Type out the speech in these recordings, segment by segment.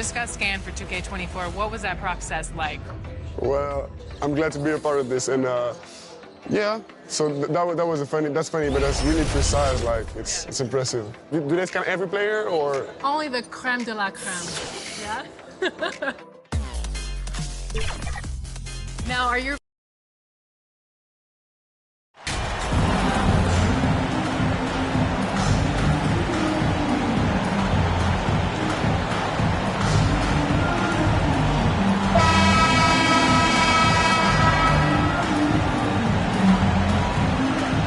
just got scanned for 2K24. What was that process like? Well, I'm glad to be a part of this, and yeah. So that's funny, but that's really precise. Like it's impressive. Do they scan every player or? Only the creme de la creme. Yeah. Now, are you?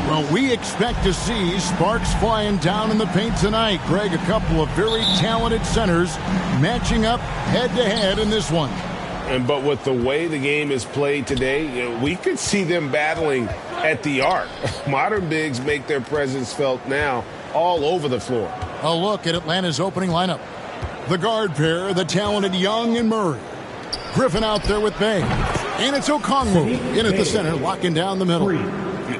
Well, we expect to see sparks flying down in the paint tonight. Greg, a couple of very talented centers matching up head-to-head in this one. But with the way the game is played today, we could see them battling at the arc. Modern bigs make their presence felt now all over the floor. A look at Atlanta's opening lineup. The guard pair, the talented Young and Murray. Griffin out there with Bay. And it's Okongwu in at the center, locking down the middle.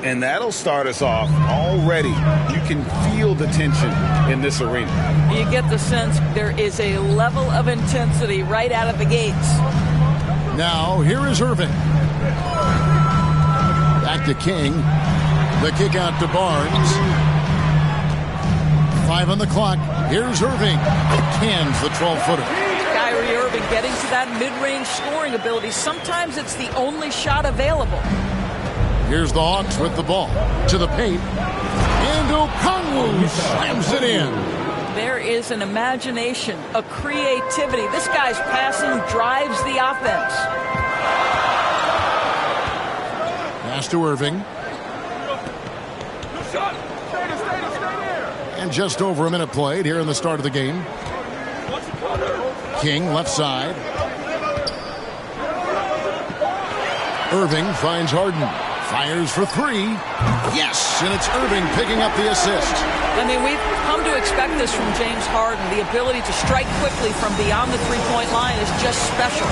And that'll start us off already. You can feel the tension in this arena. You get the sense there is a level of intensity right out of the gates. Now, here is Irving. Back to King. The kick out to Barnes. 5 on the clock. Here's Irving. Cans the 12-footer. Kyrie Irving getting to that mid-range scoring ability. Sometimes it's the only shot available. Here's the Hawks with the ball. To the paint. And Okongwu slams it in. There is an imagination, a creativity. This guy's passing drives the offense. Pass to Irving. And just over a minute played here in the start of the game. King left side. Irving finds Harden. Fires for 3. Yes, and it's Irving picking up the assist. I mean, we've come to expect this from James Harden. The ability to strike quickly from beyond the three-point line is just special.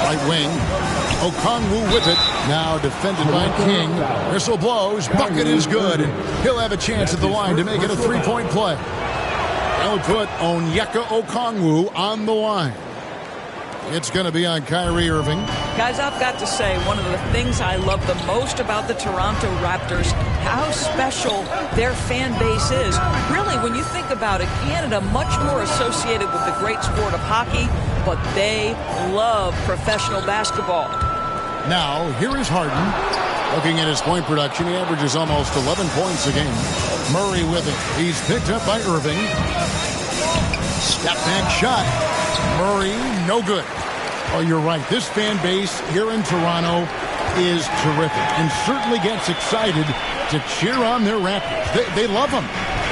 Right wing. Okongwu with it. Now defended by King. Whistle blows. Bucket is good. He'll have a chance at the line to make it a three-point play. They'll put Onyeka Okongwu on the line. It's going to be on Kyrie Irving. Guys, I've got to say, one of the things I love the most about the Toronto Raptors, how special their fan base is. Really, when you think about it, Canada much more associated with the great sport of hockey, but they love professional basketball. Now, here is Harden. Looking at his point production, he averages almost 11 points a game. Murray with it. He's picked up by Irving. Step back shot. Murray, no good. Oh, you're right. This fan base here in Toronto is terrific and certainly gets excited to cheer on their Raptors. They love them.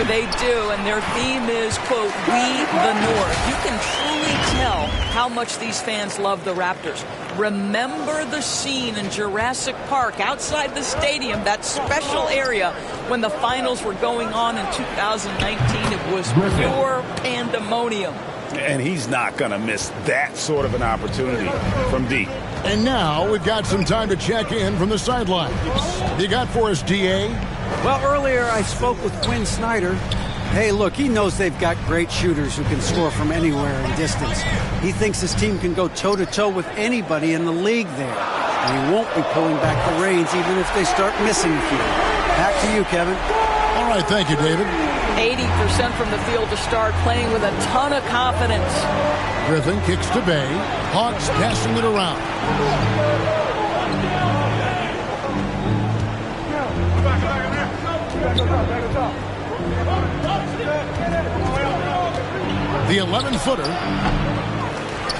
They do, and their theme is, quote, "We the North." You can truly tell how much these fans love the Raptors. Remember the scene in Jurassic Park outside the stadium, that special area when the finals were going on in 2019. It was pure pandemonium. And he's not going to miss that sort of an opportunity from deep. And now we've got some time to check in from the sidelines. You got for us, DA? Well, earlier I spoke with Quinn Snyder. Hey, look, he knows they've got great shooters who can score from anywhere in distance. He thinks his team can go toe-to-toe with anybody in the league there. And he won't be pulling back the reins even if they start missing a few. Back to you, Kevin. All right, thank you, David. 80% from the field to start, playing with a ton of confidence. Griffin kicks to Bay. Hawks passing it around. The 11-footer.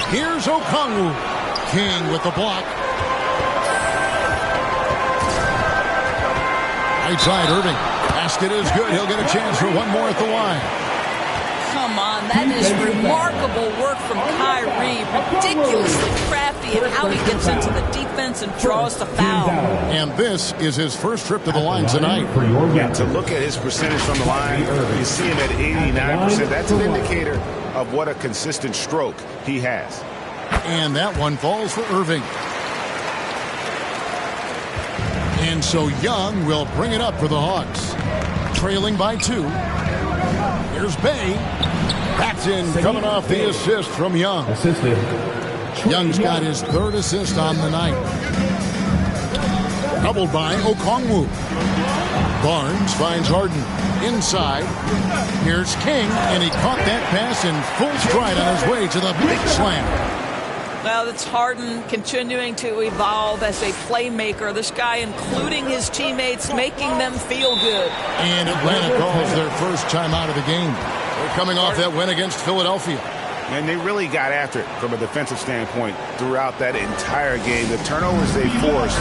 Here's Okongwu. King with the block. Right side, Irving. Basket is good. He'll get a chance for one more at the line. Come on, that is remarkable work from Kyrie. Ridiculously crafty in how he gets into the defense and draws the foul. And this is his first trip to the line tonight. Yeah, to look at his percentage from the line, you see him at 89%. That's an indicator of what a consistent stroke he has. And that one falls for Irving. And so Young will bring it up for the Hawks. Trailing by 2. Here's Bay. That's in, coming off the assist from Young. Young's got his third assist on the night. Doubled by Okongwu. Barnes finds Harden. Inside. Here's King, and he caught that pass in full stride on his way to the big slam. Well, it's Harden continuing to evolve as a playmaker. This guy, including his teammates, making them feel good. And Atlanta calls their first time out of the game. They're coming off that win against Philadelphia. And they really got after it from a defensive standpoint throughout that entire game. The turnovers they forced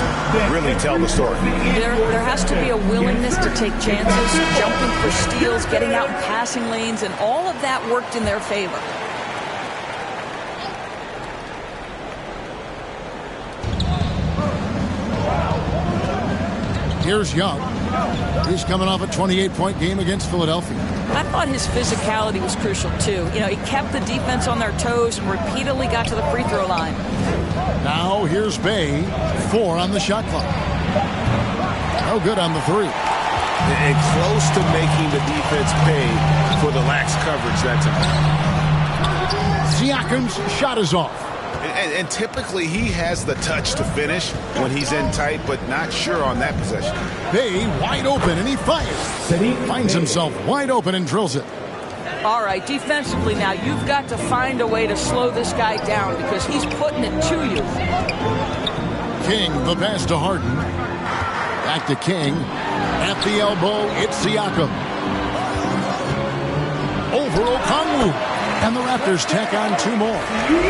really tell the story. There has to be a willingness to take chances, jumping for steals, getting out in passing lanes, and all of that worked in their favor. Here's Young. He's coming off a 28-point game against Philadelphia. I thought his physicality was crucial, too. You know, he kept the defense on their toes and repeatedly got to the free throw line. Now here's Bay. 4 on the shot clock. No good on the 3. And close to making the defense pay for the lax coverage that time. Siakam's shot is off. And typically he has the touch to finish when he's in tight, but not sure on that possession. Bay wide open, and he fires. Finds himself wide open and drills it. All right, defensively now, you've got to find a way to slow this guy down because he's putting it to you. King, the pass to Harden. Back to King. At the elbow, it's Siakam. Over Okongwu. And the Raptors tack on 2 more.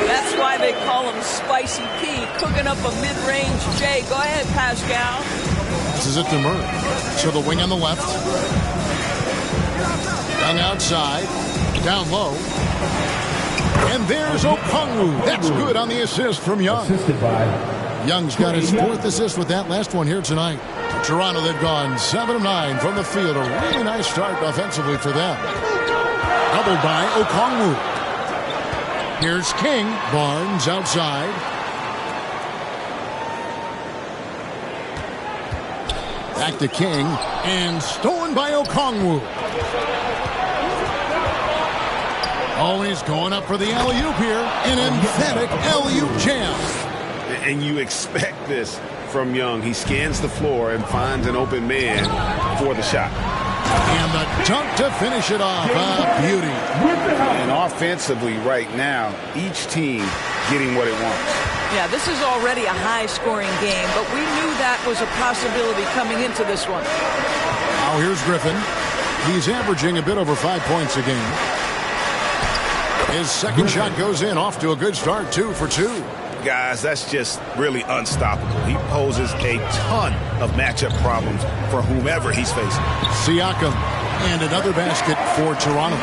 That's why they call him Spicy P, cooking up a mid-range J. Go ahead, Pascal. This is it to Murray. To the wing on the left. Young outside. Down low. And there's Okongwu. That's good on the assist from Young. Young's got his 4th assist with that last one here tonight. Toronto, they've gone 7 of 9 from the field. A really nice start offensively for them. Doubled by Okongwu. Here's King. Barnes outside. Back to King. And stolen by Okongwu. Always going up for the alley-oop here. An emphatic alley-oop jam. And you expect this from Young. He scans the floor and finds an open man for the shot. And the dunk to finish it off. A beauty. And offensively right now, each team getting what it wants. Yeah, this is already a high-scoring game, but we knew that was a possibility coming into this one. Now here's Griffin. He's averaging a bit over 5 points a game. His second shot goes in, off to a good start, 2 for 2. Guys, that's just really unstoppable. He poses a ton of matchup problems for whomever he's facing. Siakam, and another basket for Toronto.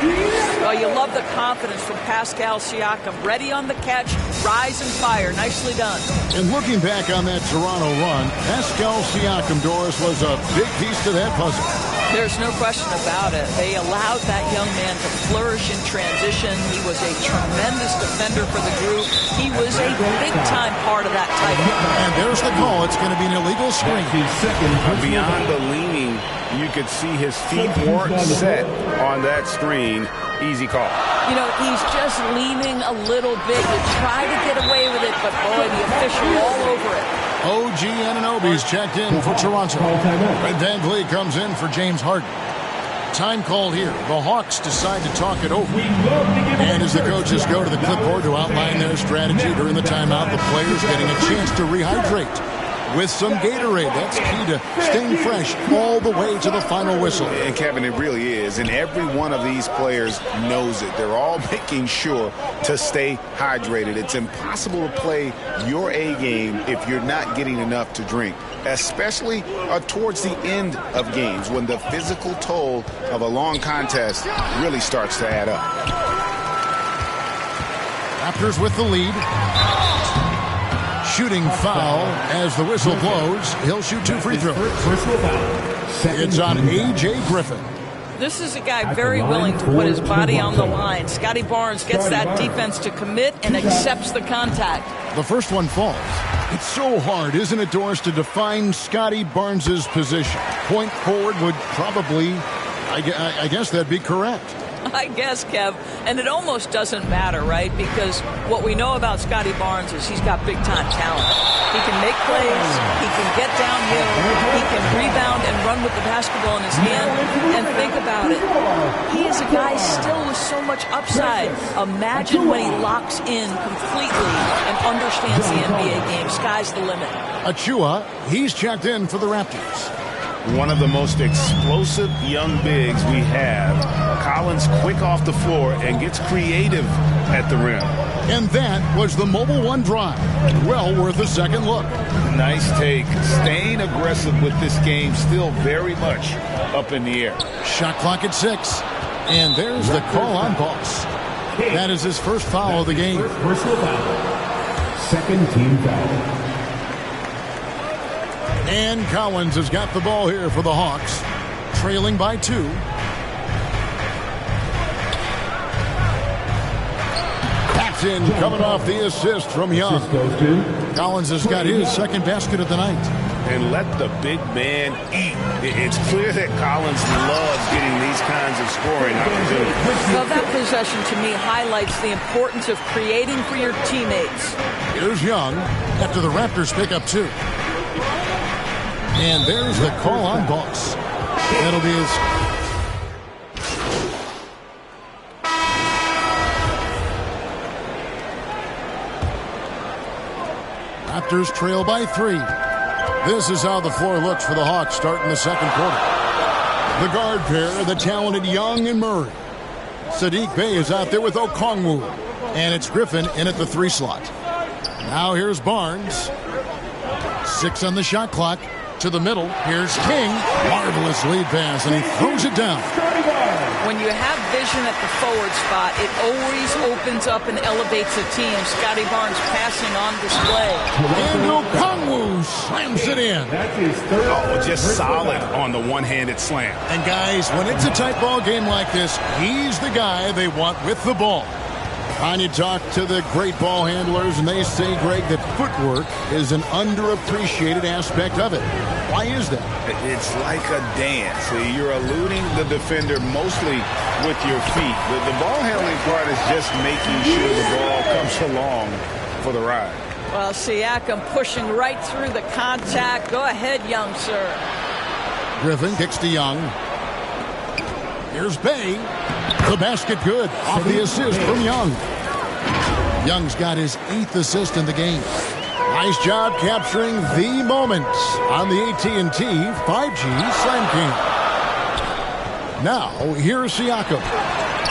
Well, you love the confidence from Pascal Siakam. Ready on the catch, rise and fire. Nicely done. And looking back on that Toronto run, Pascal Siakam, Doris, was a big piece to that puzzle. There's no question about it. They allowed that young man to flourish in transition. He was a tremendous defender for the group. He was a big-time part of that title. And there's the call. It's going to be an illegal screen. Beyond the leaning, you could see his feet weren't set on that screen. Easy call. You know, he's just leaning a little bit. You try to get away with it, but boy, the official all over it. OG Anunoby's checked in for Toronto. Red Van Vliet comes in for James Harden. Time called here. The Hawks decide to talk it over. And as the coaches go to the clipboard to outline their strategy during the timeout, the players getting a chance to rehydrate with some Gatorade. That's key to staying fresh all the way to the final whistle. And Kevin, it really is. And every one of these players knows it. They're all making sure to stay hydrated. It's impossible to play your A game if you're not getting enough to drink, especially towards the end of games when the physical toll of a long contest really starts to add up. Raptors with the lead. Shooting foul as the whistle blows. He'll shoot 2 free throws. It's on A.J. Griffin. This is a guy very willing to put his body on the line. Scotty Barnes gets that defense to commit and accepts the contact. The first one falls. It's so hard, isn't it, Doris, to define Scotty Barnes's position? Point forward would probably I guess that'd be correct. I guess, Kev. And it almost doesn't matter, right? Because what we know about Scotty Barnes is he's got big-time talent. He can make plays. He can get downhill. He can rebound and run with the basketball in his hand. And think about it. He is a guy still with so much upside. Imagine when he locks in completely and understands the NBA game. Sky's the limit. Achua, he's checked in for the Raptors. One of the most explosive young bigs we have. Collins quick off the floor and gets creative at the rim. And that was the Mobile One drive. Well worth a second look. Nice take. Staying aggressive with this game, still very much up in the air. Shot clock at 6. And there's the call on Boss. That is his first foul of the game. Personal foul. Second team foul. And Collins has got the ball here for the Hawks, trailing by 2. That's in, coming off the assist from Young. Collins has got his second basket of the night. And let the big man eat. It's clear that Collins loves getting these kinds of scoring opportunities. Well, that possession to me highlights the importance of creating for your teammates. Here's Young after the Raptors pick up 2. And there's the call on Boss. That'll be his. Raptors trail by 3. This is how the floor looks for the Hawks starting the second quarter. The guard pair, the talented Young and Murray. Sadiq Bey is out there with Okongwu. And it's Griffin in at the 3 slot. Now here's Barnes. 6 on the shot clock. To the middle. Here's King. Marvelous lead pass, and he throws it down. When you have vision at the forward spot, it always opens up and elevates a team. Scotty Barnes passing on display. And Okongwu slams it in. Oh, just solid on the one-handed slam. And guys, when it's a tight ball game like this, he's the guy they want with the ball. And you talk to the great ball handlers, and they say, Greg, that footwork is an underappreciated aspect of it. Why is that? It's like a dance. You're eluding the defender mostly with your feet. The ball handling part is just making sure the ball comes along for the ride. Well, Siakam pushing right through the contact. Go ahead, Young, sir. Griffin kicks to Young. Here's Bey. The basket good. Off the assist from Young. Young's got his 8th assist in the game. Nice job capturing the moment on the AT&T 5G Slam King. Now, here's Siakam.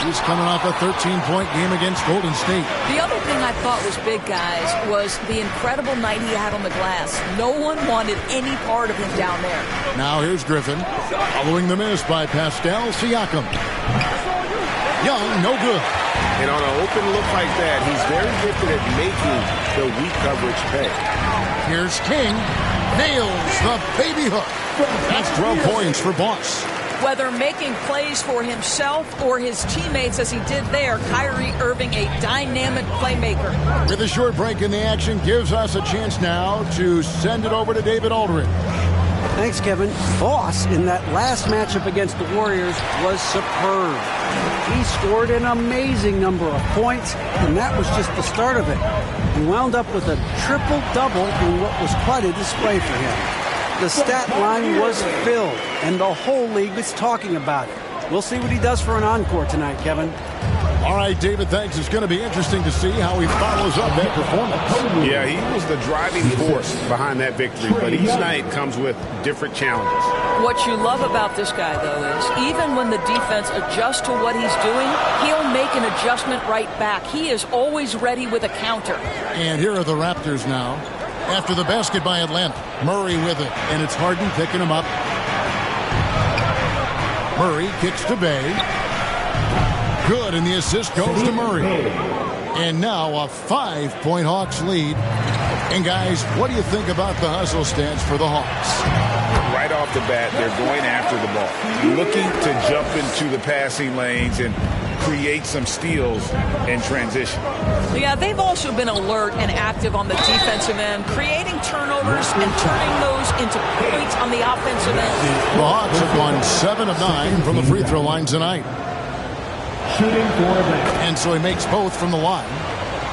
He's coming off a 13-point game against Golden State. The other thing I thought was big, guys, was the incredible night he had on the glass. No one wanted any part of him down there. Now here's Griffin. Following the miss by Pascal Siakam. Young, no good. And on an open look like that, he's very gifted at making the weak coverage pay. Here's King. Nails the baby hook. That's 12 points for Boss. Whether making plays for himself or his teammates as he did there, Kyrie Irving, a dynamic playmaker. With a short break in the action, gives us a chance now to send it over to David Aldridge. Thanks, Kevin. Boss, in that last matchup against the Warriors, was superb. He scored an amazing number of points, and that was just the start of it. He wound up with a triple-double in what was quite a display for him. The stat line was filled, and the whole league was talking about it. We'll see what he does for an encore tonight, Kevin. All right, David, thanks. It's going to be interesting to see how he follows up that performance. Yeah, he was the driving force behind that victory, but each night comes with different challenges. What you love about this guy, though, is even when the defense adjusts to what he's doing, he'll make an adjustment right back. He is always ready with a counter. And here are the Raptors now. After the basket by Atlanta, Murray with it, and it's Harden picking him up. Murray kicks to Bey. Good, and the assist goes to Murray. And now a 5-point Hawks lead. And guys, what do you think about the hustle stats for the Hawks? Right off the bat, they're going after the ball, looking to jump into the passing lanes and create some steals in transition. Yeah, they've also been alert and active on the defensive end, creating turnovers and turning those into points on the offensive end. The Hawks have won 7 of 9 from the free throw line tonight. Shooting for them. And so he makes both from the line.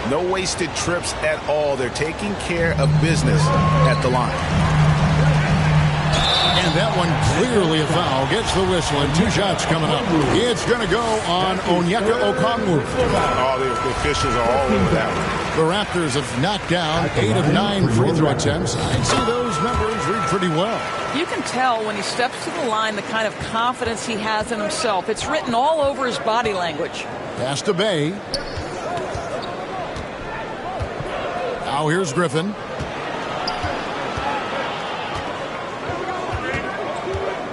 No wasted trips at all. They're taking care of business at the line. And that one clearly a foul. Gets the whistle and 2 shots coming up. It's going to go on Onyeka Okongwu. All the officials are all over that one. The Raptors have knocked down 8 of 9 free throw attempts. I'd say those numbers read pretty well. You can tell when he steps to the line the kind of confidence he has in himself. It's written all over his body language. Pass to Bay. Now here's Griffin.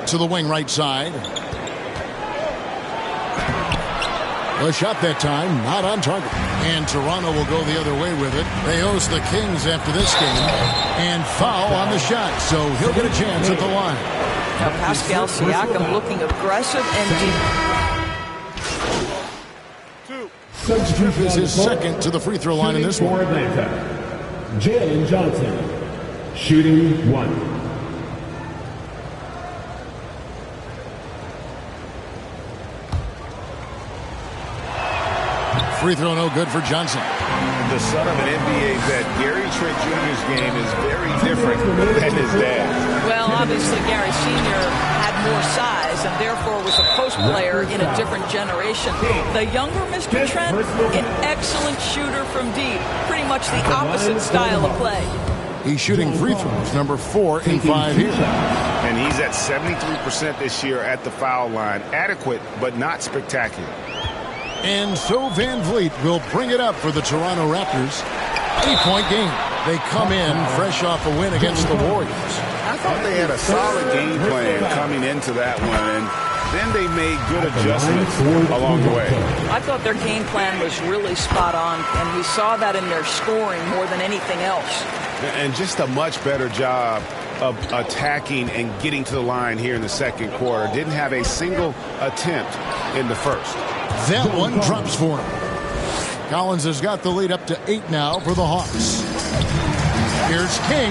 To the wing right side. A shot that time, not on target. And Toronto will go the other way with it. They host the Kings after this game. And foul on the shot, so he'll get a chance at the line. Now Pascal Siakam looking aggressive and deep. This is his second to the free throw line in this one. Atlanta, Jalen Johnson, shooting 1. Free throw no good for Johnson. The son of an NBA vet, Gary Trent Jr.'s game is very different than his dad. Well, obviously Gary Sr. had more size and therefore was a post player in a different generation. The younger Mr. Trent, an excellent shooter from deep. Pretty much the opposite style of play. He's shooting free throws, number 4 in 5 here. And he's at 73% this year at the foul line. Adequate, but not spectacular. And so Van Vliet will bring it up for the Toronto Raptors. 8-point game. They come in fresh off a win against the Warriors. I thought they had a solid game plan coming into that one, and then they made good adjustments along the way. I thought their game plan was really spot on, and we saw that in their scoring more than anything else. And just a much better job of attacking and getting to the line here in the second quarter. Didn't have a single attempt in the first. That one drops for him. Collins has got the lead up to 8 now for the Hawks. Here's King.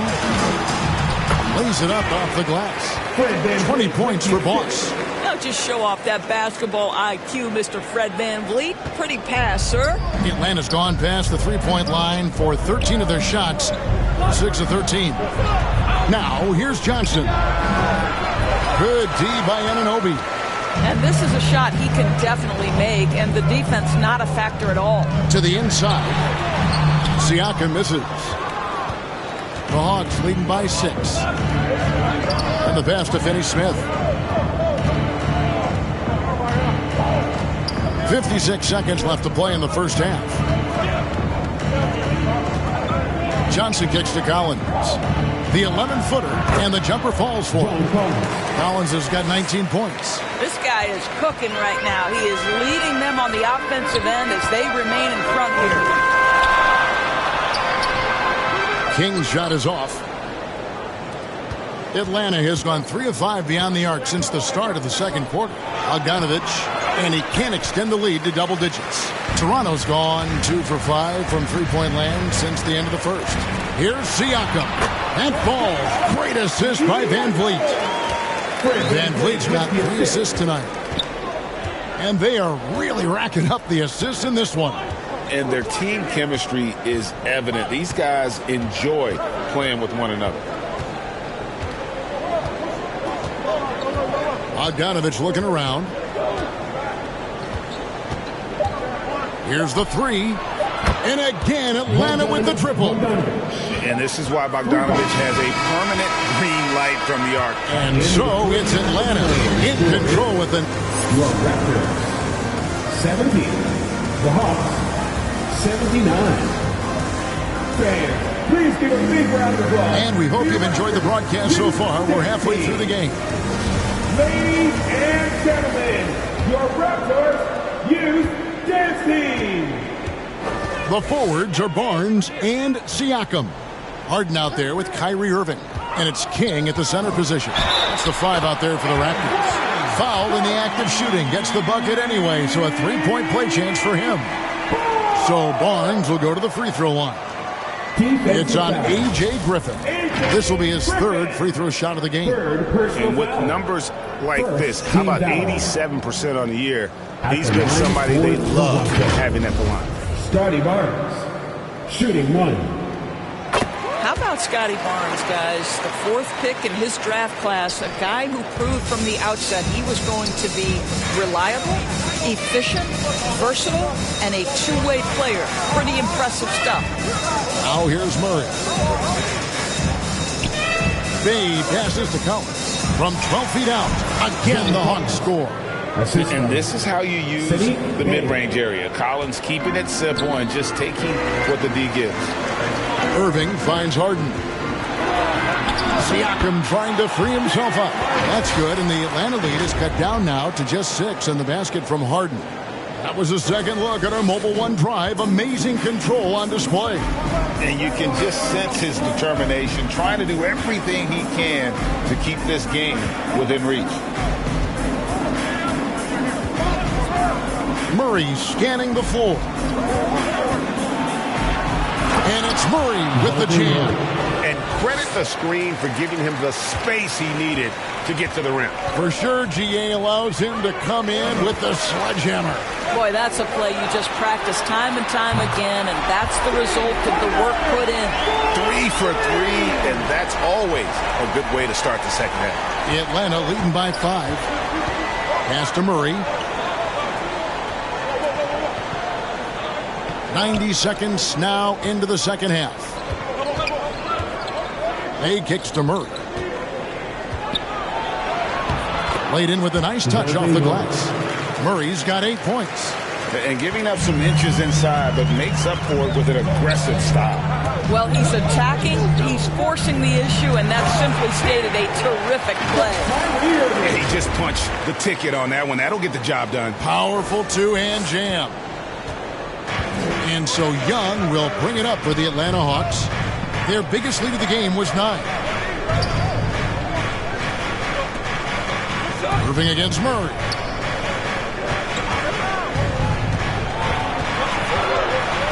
Lays it up off the glass. 20 points for Boss. Now just show off that basketball IQ, Mr. Fred Van Vliet. Pretty pass, sir. Atlanta's gone past the 3-point line for 13 of their shots. 6 of 13. Now, here's Johnson. Good D by Anunoby. And this is a shot he can definitely make, and the defense not a factor at all. To the inside. Siakam misses. The Hawks leading by 6. And the pass to Finney-Smith. 56 seconds left to play in the first half. Johnson kicks to Collins. The 11-footer, and the jumper falls for him. Collins has got 19 points. This guy is cooking right now. He is leading them on the offensive end as they remain in front here. King's shot is off. Atlanta has gone 3 of 5 beyond the arc since the start of the second quarter. Bogdanovic, and he can't extend the lead to double digits. Toronto's gone 2 for 5 from three-point land since the end of the first. Here's Siakam. That ball. Great assist by Van Vliet. Van Vliet's got 3 assists tonight. And they are really racking up the assists in this one. And their team chemistry is evident. These guys enjoy playing with one another. Bogdanovic looking around. Here's the 3. And again, Atlanta with the triple. And this is why Bogdanovic has a permanent green light from the arc. And so it's Atlanta in control with an... Your Raptors, 17. The Hawks, 79. Fans, please give a big round of applause. And we hope you've enjoyed the broadcast so far. We're halfway through the game. Ladies and gentlemen, your Raptors Youth Dance Team. The forwards are Barnes and Siakam. Harden out there with Kyrie Irving. And it's King at the center position. That's the 5 out there for the Raptors. Foul in the act of shooting. Gets the bucket anyway, so a three-point play chance for him. So Barnes will go to the free throw line. It's on A.J. Griffin. This will be his third free throw shot of the game. And with numbers like this, how about 87% on the year? He's been somebody they love having at the line. Scotty Barnes, shooting 1. How about Scotty Barnes, guys? The 4th pick in his draft class, a guy who proved from the outset he was going to be reliable, efficient, versatile, and a two-way player. Pretty impressive stuff. Now here's Murray. Bay passes to Collins from 12 feet out. Again, the Hawks score. And this is how you use the mid-range area. Collins keeping it simple and just taking what the D gives. Irving finds Harden. Siakam trying to free himself up. That's good, and the Atlanta lead is cut down now to just 6 in the basket from Harden. That was a second look at our Mobile One drive. Amazing control on display. And you can just sense his determination, trying to do everything he can to keep this game within reach. Murray scanning the floor. And it's Murray with the jam. And credit the screen for giving him the space he needed to get to the rim. For sure, GA allows him to come in with the sledgehammer. Boy, that's a play you just practice time and time again, and that's the result of the work put in. 3 for 3, and that's always a good way to start the second half. Atlanta leading by 5. Pass to Murray. 90 seconds now into the second half. Bay kicks to Murray. Laid in with a nice touch off the glass. Murray's got 8 points. And giving up some inches inside, but makes up for it with an aggressive style. Well, he's attacking, he's forcing the issue, and that's simply stated a terrific play. And he just punched the ticket on that one. That'll get the job done. Powerful two-hand jam. And so Young will bring it up for the Atlanta Hawks. Their biggest lead of the game was 9. Irving against Murray.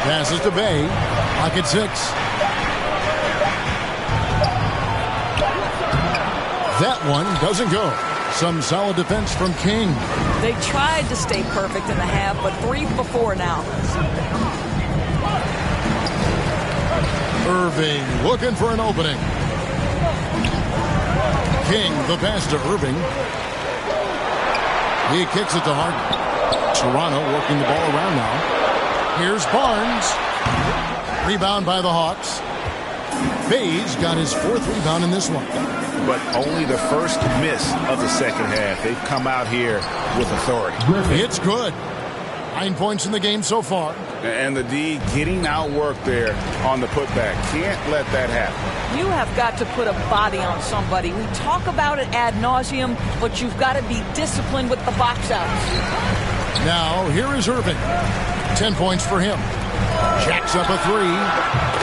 Passes to Bay. Pocket 6. That one doesn't go. Some solid defense from King. They tried to stay perfect in the half, but 3 for 4 now. Irving looking for an opening. King, the pass to Irving. He kicks it to Harden. Toronto working the ball around now. Here's Barnes. Rebound by the Hawks. Bay's got his 4th rebound in this one. But only the first miss of the second half. They've come out here with authority. It's good. 9 points in the game so far. And the D getting outworked there on the putback. Can't let that happen. You have got to put a body on somebody. We talk about it ad nauseum, but you've got to be disciplined with the box outs. Now, here is Irving. 10 points for him. Jacks up a 3.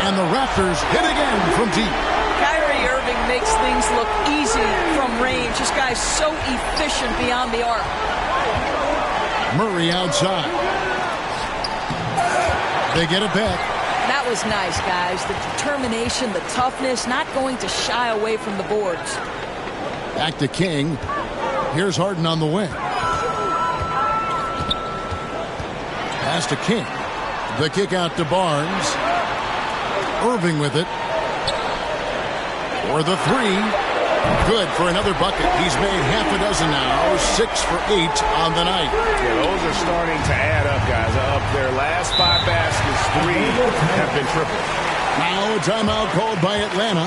And the Raptors hit again from deep. Kyrie Irving makes things look easy from range. This guy's so efficient beyond the arc. Murray outside. They get it back. That was nice, guys. The determination, the toughness, not going to shy away from the boards. Back to King. Here's Harden on the wing. Pass to King. The kick out to Barnes. Irving with it. For the 3. Good for another bucket. He's made half a dozen now. 6 for 8 on the night. Yeah, those are starting to add up, guys. Up their last 5 baskets, 3 have been triple. Now a timeout called by Atlanta.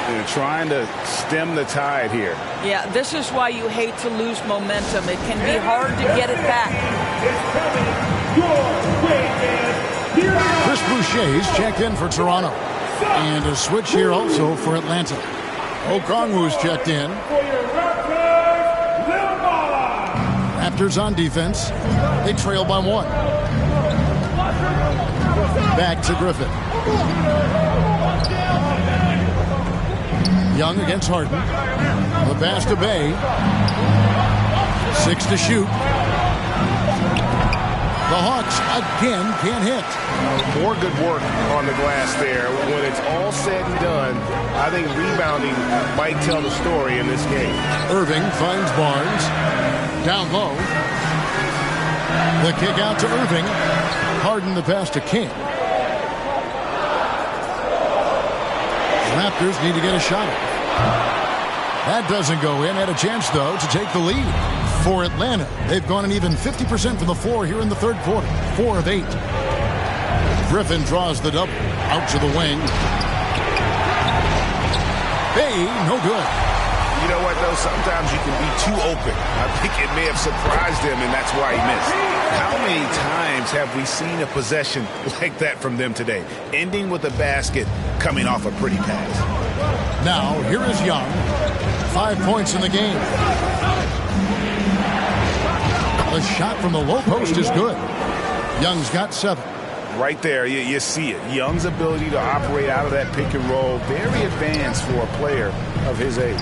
They're trying to stem the tide here. Yeah, this is why you hate to lose momentum. It can be hard to get it back. Chris Boucher's checked in for Toronto. And a switch here also for Atlanta. Okongwu's checked in. Raptors on defense. They trail by 1. Back to Griffin. Young against Harden. The pass to Bay. 6 to shoot. The Hawks again can't hit. More good work on the glass there. When it's all said and done, I think rebounding might tell the story in this game. Irving finds Barnes. Down low. The kick out to Irving. Harden the pass to King. Raptors need to get a shot. That doesn't go in. Had a chance, though, to take the lead. For Atlanta, they've gone an even 50% from the floor here in the third quarter. 4 of 8. Griffin draws the double. Out to the wing. Bay, no good. You know what, though? Sometimes you can be too open. I think it may have surprised him, and that's why he missed. How many times have we seen a possession like that from them today? Ending with a basket, coming off a pretty pass. Now, here is Young. 5 points in the game. The shot from the low post is good. Young's got 7. Right there, you see it. Young's ability to operate out of that pick and roll, very advanced for a player of his age.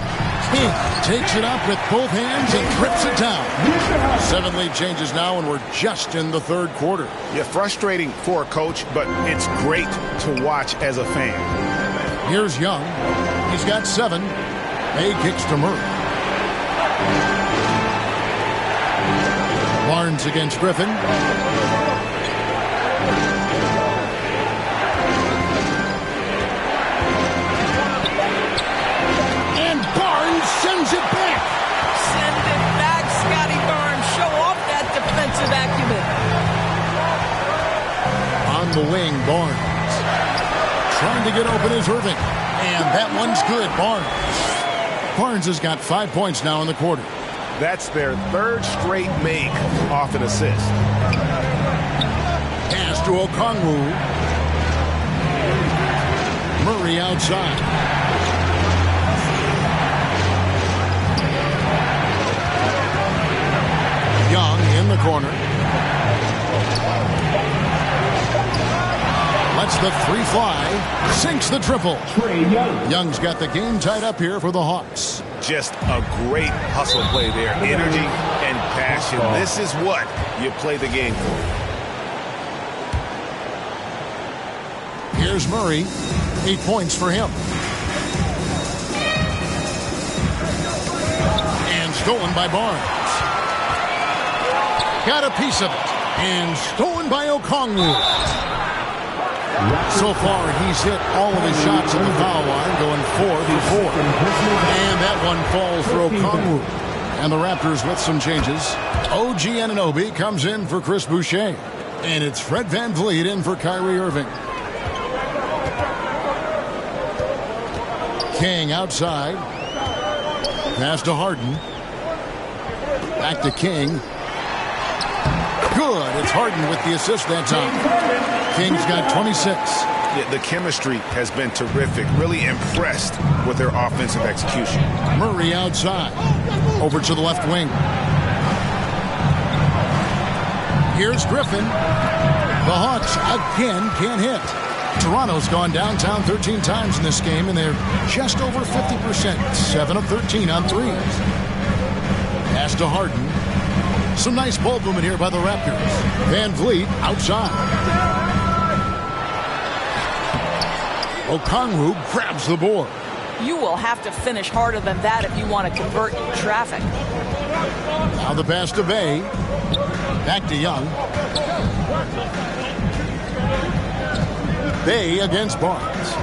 King takes it up with both hands and trips it down. 7 lead changes now, and we're just in the third quarter. Yeah, frustrating for a coach, but it's great to watch as a fan. Here's Young. He's got 7. Bay kicks to Murray. Barnes against Griffin. And Barnes sends it back. Send it back, Scotty Barnes. Show off that defensive acumen. On the wing, Barnes. Trying to get open is Irving. And that one's good, Barnes. Barnes has got 5 points now in the quarter. That's their 3rd straight make off an assist. Pass to Okongwu. Murray outside. Young in the corner. Lets the 3 fly. Sinks the triple. Young's got the game tied up here for the Hawks. Just a great hustle play there. Energy and passion. This is what you play the game for. Here's Murray. 8 points for him. And stolen by Barnes. Got a piece of it. And stolen by Okongwu. So far, he's hit all of his shots at the foul line, going 4 for 4. And that one falls for Okongwu. And the Raptors with some changes. OG Anunoby comes in for Chris Boucher. And it's Fred VanVleet in for Kyrie Irving. King outside. Pass to Harden. Back to King. Good. It's Harden with the assist that time. King's got 26. Yeah, the chemistry has been terrific. Really impressed with their offensive execution. Murray outside. Over to the left wing. Here's Griffin. The Hawks again can't hit. Toronto's gone downtown 13 times in this game, and they're just over 50%. 7 of 13 on threes. Pass to Harden. Some nice ball movement here by the Raptors. VanVleet outside. Okongwu grabs the board. You will have to finish harder than that if you want to convert in traffic. Now the pass to Bay. Back to Young. Bay against Barnes.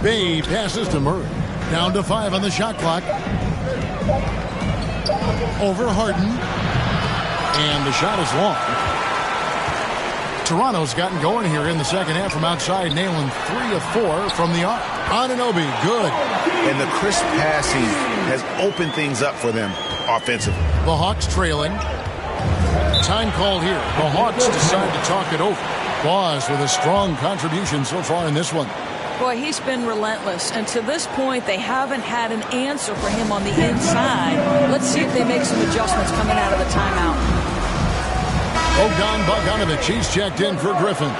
Bay passes to Murray. Down to 5 on the shot clock. Over Harden. And the shot is long. Toronto's gotten going here in the second half from outside, nailing 3 of 4 from the arc. Anunoby, good. And the crisp passing has opened things up for them offensively. The Hawks trailing. Time called here. The Hawks decide to talk it over. Boss with a strong contribution so far in this one. Boy, he's been relentless, and to this point, they haven't had an answer for him on the inside. Let's see if they make some adjustments coming out of the timeout. Bogdan Bogdanovic, he's checked in for Griffin.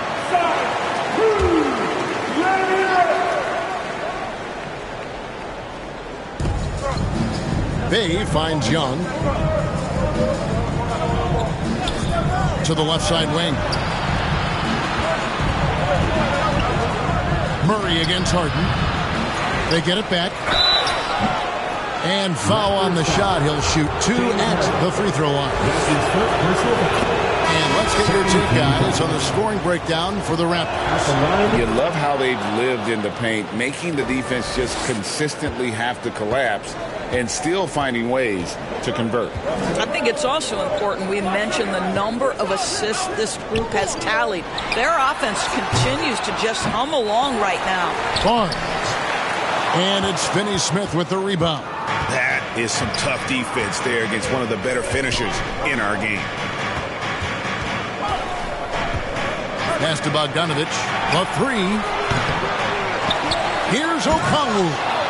Bay finds Young. To the left side wing. Murray against Harden. They get it back. And foul on the shot. He'll shoot 2 at the free throw line. And let's get your take, guys, on the scoring breakdown for the Raptors. You love how they've lived in the paint, making the defense just consistently have to collapse and still finding ways to convert. I think it's also important we mention the number of assists this group has tallied. Their offense continues to just hum along right now. Barnes. And it's Finney-Smith with the rebound. That is some tough defense there against one of the better finishers in our game. Pass to Bogdanovich. The 3. Here's Okongwu.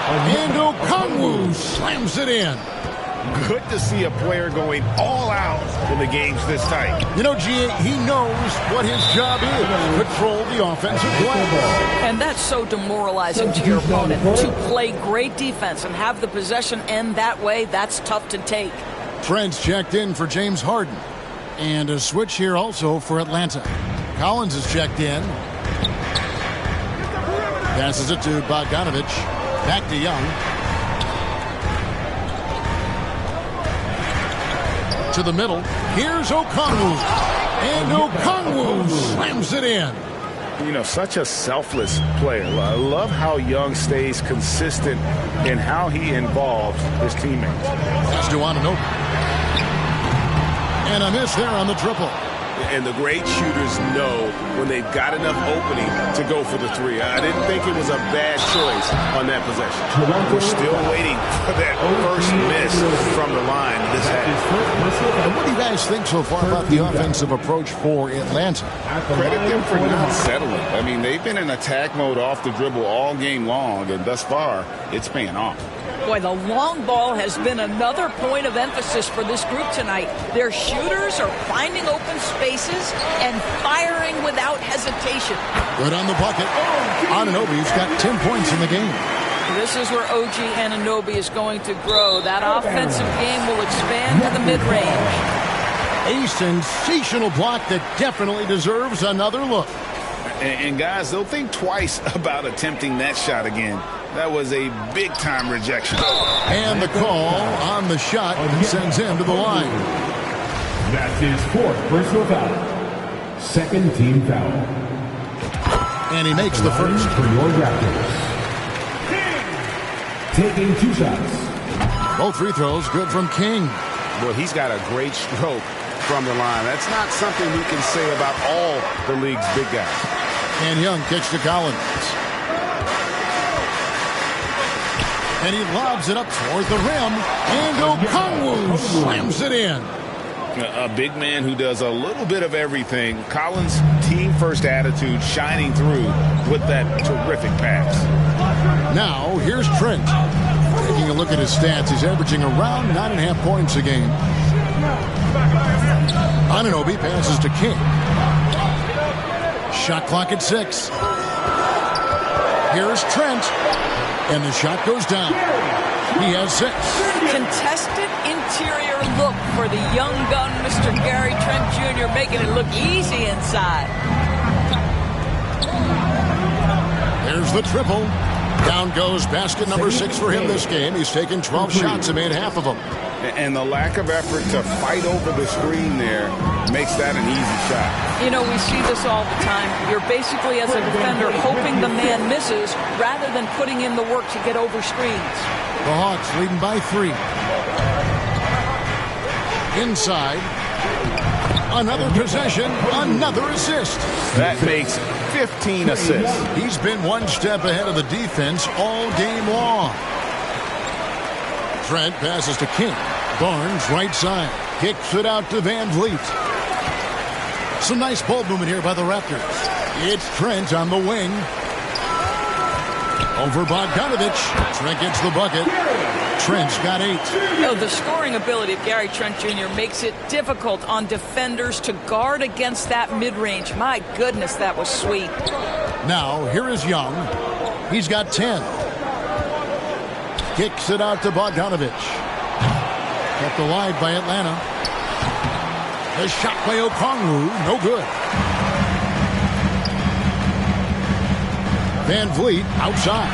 And Okongwu slams it in. Good to see a player going all out when the game's this tight. You know, G.A., he knows what his job is. Control the offensive glass. And that's so demoralizing to your opponent. To play great defense and have the possession end that way, that's tough to take. Trent's checked in for James Harden. And a switch here also for Atlanta. Collins is checked in. Passes it to Bogdanovich. Back to Young. To the middle. Here's Okongwu. And Okongwu slams it in. You know, such a selfless player. I love how Young stays consistent in how he involves his teammates. Pass to Anunoby. And a miss there on the triple. And the great shooters know when they've got enough opening to go for the 3. I didn't think it was a bad choice on that possession. We're still waiting for that first miss from the line this half. And what do you guys think so far about the offensive approach for Atlanta? Credit them for not settling. I mean, they've been in attack mode off the dribble all game long, and thus far, it's paying off. Boy, the long ball has been another point of emphasis for this group tonight. Their shooters are finding open spaces and firing without hesitation. Good on the bucket. Anunoby's got 10 points in the game. This is where OG Anunoby is going to grow. That offensive game will expand to the mid-range. A sensational block that definitely deserves another look. And guys, they'll think twice about attempting that shot again. That was a big-time rejection. And the call on the shot sends him to the line. That's his 4th personal foul. 2nd team foul. And he makes the first. For your Raptors. Taking 2 shots. Both free throws good from King. Well, he's got a great stroke from the line. That's not something we can say about all the league's big guys. And Young kicks to Collins. And he lobs it up toward the rim. And Okongwu slams it in. A big man who does a little bit of everything. Collins' team-first attitude shining through with that terrific pass. Now, here's Trent. Taking a look at his stats, he's averaging around 9.5 points a game. Anunoby passes to King. Shot clock at 6. Here's Trent. And the shot goes down. He has 6. Contested interior look for the young gun, Mr. Gary Trent Jr., making it look easy inside. There's the triple. Down goes basket number 6 for him this game. He's taken 12 shots and made half of them. And the lack of effort to fight over the screen there makes that an easy shot. You know, we see this all the time. You're basically, as a defender, hoping the man misses rather than putting in the work to get over screens. The Hawks leading by 3. Inside. Another possession. Another assist. That makes 15 assists. He's been one step ahead of the defense all game long. Trent passes to King. Barnes right side. Kicks it out to Van Vliet. Some nice ball movement here by the Raptors. It's Trent on the wing. Over Bogdanovich. Trent gets the bucket. Trent's got 8. You know, the scoring ability of Gary Trent Jr. makes it difficult on defenders to guard against that mid-range. My goodness, that was sweet. Now, here is Young. He's got 10. Kicks it out to Bogdanovich. Kept alive by Atlanta. The shot by Okongwu, no good. Van Vliet outside.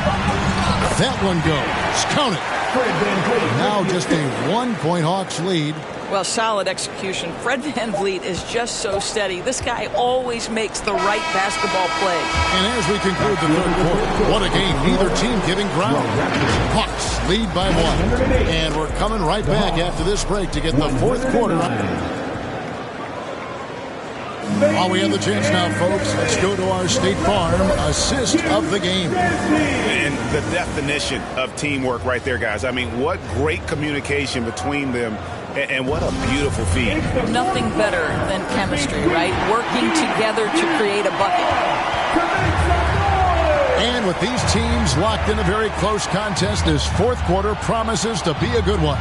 That one goes. Count it. Now just a 1-point Hawks lead. Well, solid execution. Fred Van Vliet is just so steady. This guy always makes the right basketball play. And as we conclude the third quarter, what a game. Neither team giving ground. Hawks lead by 1. And we're coming right back after this break to get the fourth quarter. While we have the chance now, folks, let's go to our State Farm assist of the game. And the definition of teamwork right there, guys. I mean, what great communication between them, and what a beautiful feed. Nothing better than chemistry, right? Working together to create a bucket. And with these teams locked in a very close contest, this fourth quarter promises to be a good one.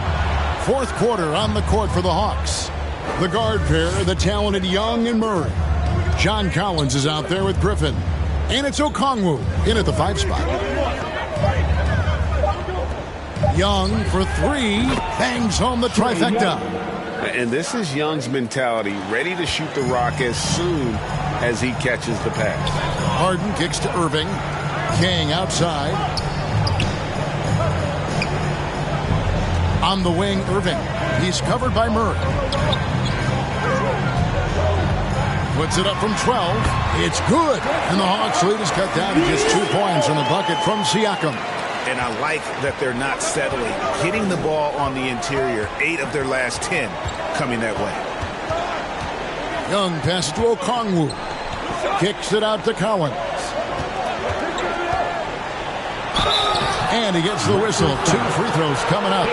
Fourth quarter on the court for the Hawks. The guard pair, the talented Young and Murray. John Collins is out there with Griffin. And it's Okongwu in at the 5 spot. Young for 3. Bangs home the trifecta. And this is Young's mentality, ready to shoot the rock as soon as he catches the pass. Harden kicks to Irving. King outside. On the wing, Irving. He's covered by Murray. Puts it up from 12. It's good. And the Hawks lead is cut down to just 2 points on the bucket from Siakam. And I like that they're not settling. Hitting the ball on the interior. 8 of their last 10 coming that way. Young passes to Okongwu. Kicks it out to Collins. And he gets the whistle. 2 free throws coming up.